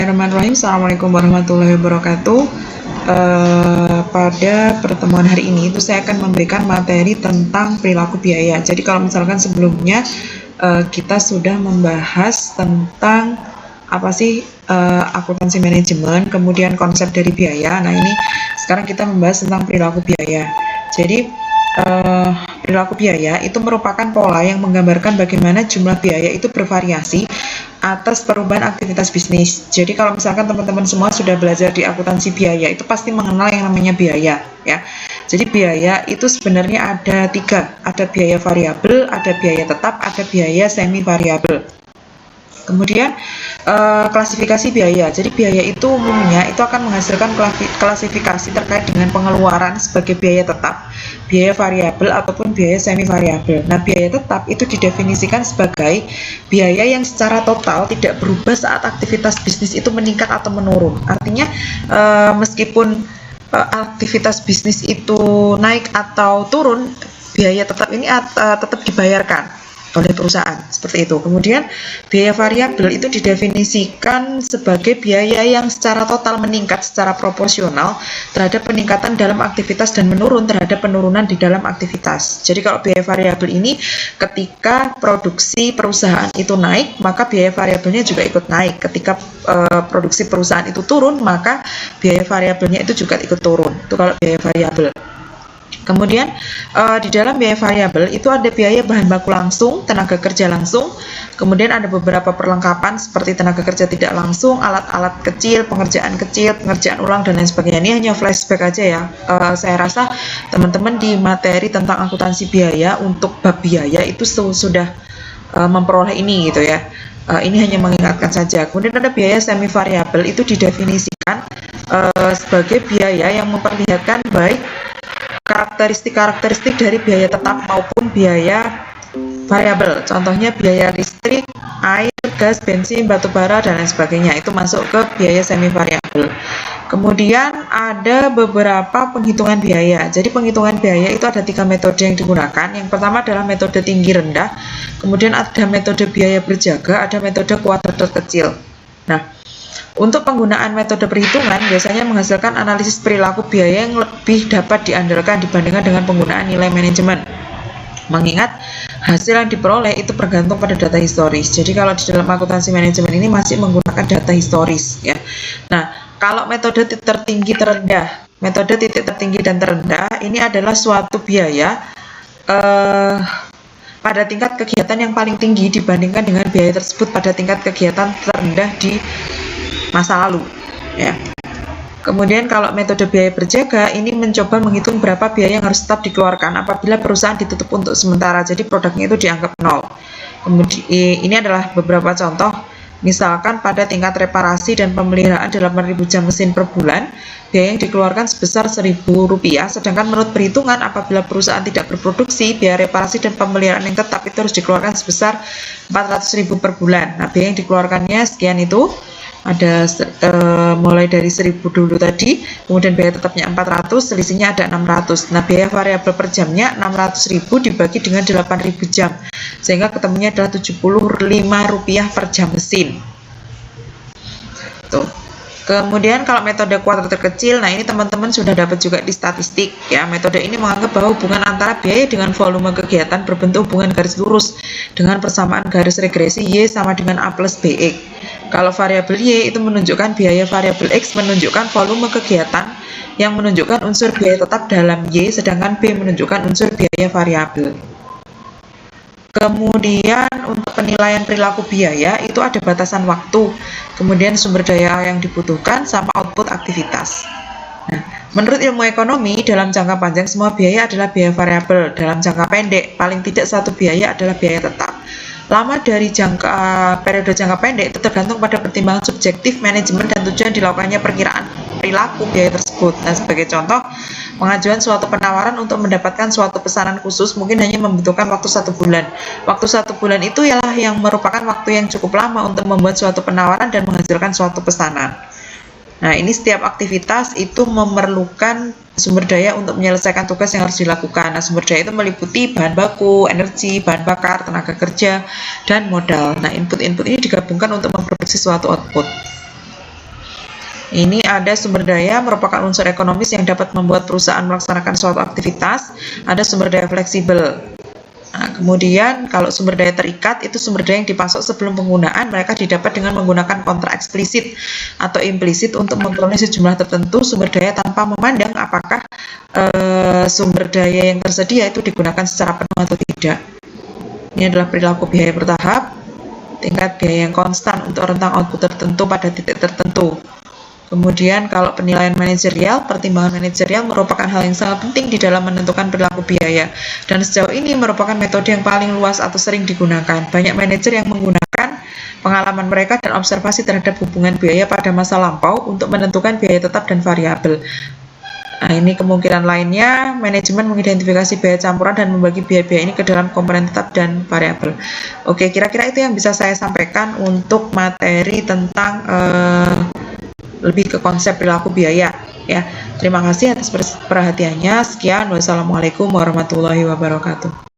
Bismillahirrahmanirrahim. Assalamualaikum warahmatullahi wabarakatuh. Pada pertemuan hari ini itu saya akan memberikan materi tentang perilaku biaya. Jadi kalau misalkan sebelumnya kita sudah membahas tentang apa sih akuntansi manajemen, kemudian konsep dari biaya. Nah ini sekarang kita membahas tentang perilaku biaya. Jadi perilaku biaya itu merupakan pola yang menggambarkan bagaimana jumlah biaya itu bervariasi atas perubahan aktivitas bisnis. Jadi kalau misalkan teman-teman semua sudah belajar di akuntansi biaya, itu pasti mengenal yang namanya biaya, ya. Jadi biaya itu sebenarnya ada tiga, ada biaya variabel, ada biaya tetap, ada biaya semi variabel. Kemudian klasifikasi biaya. Jadi biaya itu umumnya itu akan menghasilkan klasifikasi terkait dengan pengeluaran sebagai biaya tetap, biaya variabel ataupun biaya semi variabel. Nah, biaya tetap itu didefinisikan sebagai biaya yang secara total tidak berubah saat aktivitas bisnis itu meningkat atau menurun. Artinya meskipun aktivitas bisnis itu naik atau turun, biaya tetap ini tetap dibayarkan oleh perusahaan, seperti itu. Kemudian biaya variabel itu didefinisikan sebagai biaya yang secara total meningkat secara proporsional terhadap peningkatan dalam aktivitas dan menurun terhadap penurunan di dalam aktivitas. Jadi kalau biaya variabel ini ketika produksi perusahaan itu naik, maka biaya variabelnya juga ikut naik. Ketika produksi perusahaan itu turun, maka biaya variabelnya itu juga ikut turun. Itu kalau biaya variabel. Kemudian di dalam biaya variabel itu ada biaya bahan baku langsung, tenaga kerja langsung, kemudian ada beberapa perlengkapan seperti tenaga kerja tidak langsung, alat-alat kecil, pengerjaan ulang dan lain sebagainya. Ini hanya flashback aja ya. Saya rasa teman-teman di materi tentang akuntansi biaya untuk bab biaya itu sudah memperoleh ini gitu ya. Ini hanya mengingatkan saja. Kemudian ada biaya semi variabel itu didefinisikan sebagai biaya yang memperlihatkan baik karakteristik dari biaya tetap maupun biaya variabel. Contohnya biaya listrik, air, gas, bensin, batu bara, dan lain sebagainya. Itu masuk ke biaya semi variabel. Kemudian ada beberapa penghitungan biaya. Jadi penghitungan biaya itu ada 3 metode yang digunakan. Yang pertama adalah metode tinggi rendah. Kemudian ada metode biaya berjaga, ada metode kuadrat kecil. Nah, untuk penggunaan metode perhitungan biasanya menghasilkan analisis perilaku biaya yang lebih dapat diandalkan dibandingkan dengan penggunaan nilai manajemen. Mengingat hasil yang diperoleh itu bergantung pada data historis. Jadi kalau di dalam akuntansi manajemen ini masih menggunakan data historis ya. Nah, kalau metode titik tertinggi terendah, metode titik tertinggi dan terendah ini adalah suatu biaya pada tingkat kegiatan yang paling tinggi dibandingkan dengan biaya tersebut pada tingkat kegiatan terendah di masa lalu ya. Kemudian kalau metode biaya berjaga ini mencoba menghitung berapa biaya yang harus tetap dikeluarkan apabila perusahaan ditutup untuk sementara, jadi produknya itu dianggap nol. Kemudian ini adalah beberapa contoh. Misalkan pada tingkat reparasi dan pemeliharaan 8.000 jam mesin per bulan, biaya yang dikeluarkan sebesar Rp1.000, sedangkan menurut perhitungan apabila perusahaan tidak berproduksi, biaya reparasi dan pemeliharaan yang tetap itu harus dikeluarkan sebesar 400.000 per bulan. Nah, biaya yang dikeluarkannya sekian itu. Ada mulai dari 1.000 dulu tadi, kemudian biaya tetapnya 400, selisihnya ada 600. Nah, biaya variabel per jamnya 600.000 dibagi dengan 8.000 jam, sehingga ketemunya adalah Rp75 per jam mesin. Tuh. Kemudian kalau metode kuadrat terkecil, nah ini teman-teman sudah dapat juga di statistik ya. Metode ini menganggap bahwa hubungan antara biaya dengan volume kegiatan berbentuk hubungan garis lurus dengan persamaan garis regresi Y sama dengan A plus BX. Kalau variabel Y itu menunjukkan biaya variabel X menunjukkan volume kegiatan yang menunjukkan unsur biaya tetap dalam Y, sedangkan B menunjukkan unsur biaya variabel. Kemudian untuk penilaian perilaku biaya itu ada batasan waktu, kemudian sumber daya yang dibutuhkan, sama output aktivitas. Nah, menurut ilmu ekonomi, dalam jangka panjang semua biaya adalah biaya variabel. Dalam jangka pendek, paling tidak satu biaya adalah biaya tetap. Lama dari periode jangka pendek itu tergantung pada pertimbangan subjektif manajemen dan tujuan dilakukannya perkiraan perilaku biaya tersebut. Nah, sebagai contoh, pengajuan suatu penawaran untuk mendapatkan suatu pesanan khusus mungkin hanya membutuhkan waktu 1 bulan. Waktu 1 bulan itu ialah yang merupakan waktu yang cukup lama untuk membuat suatu penawaran dan menghasilkan suatu pesanan. Nah, ini setiap aktivitas itu memerlukan sumber daya untuk menyelesaikan tugas yang harus dilakukan. Nah, sumber daya itu meliputi bahan baku, energi, bahan bakar, tenaga kerja, dan modal. Nah, input-input ini digabungkan untuk memproduksi suatu output. Ini ada sumber daya merupakan unsur ekonomis yang dapat membuat perusahaan melaksanakan suatu aktivitas. Ada sumber daya fleksibel. Nah, kemudian kalau sumber daya terikat itu sumber daya yang dipasok sebelum penggunaan, mereka didapat dengan menggunakan kontrak eksplisit atau implisit untuk memperoleh sejumlah tertentu sumber daya tanpa memandang apakah sumber daya yang tersedia itu digunakan secara penuh atau tidak. Ini adalah perilaku biaya bertahap, tingkat biaya yang konstan untuk rentang output tertentu pada titik tertentu. Kemudian kalau penilaian manajerial, pertimbangan manajerial merupakan hal yang sangat penting di dalam menentukan perilaku biaya. Dan sejauh ini merupakan metode yang paling luas atau sering digunakan. Banyak manajer yang menggunakan pengalaman mereka dan observasi terhadap hubungan biaya pada masa lampau untuk menentukan biaya tetap dan variabel. Nah, ini kemungkinan lainnya, manajemen mengidentifikasi biaya campuran dan membagi biaya-biaya ini ke dalam komponen tetap dan variabel. Oke, kira-kira itu yang bisa saya sampaikan untuk materi tentang lebih ke konsep perilaku biaya ya. Terima kasih atas perhatiannya. Sekian, wassalamualaikum warahmatullahi wabarakatuh.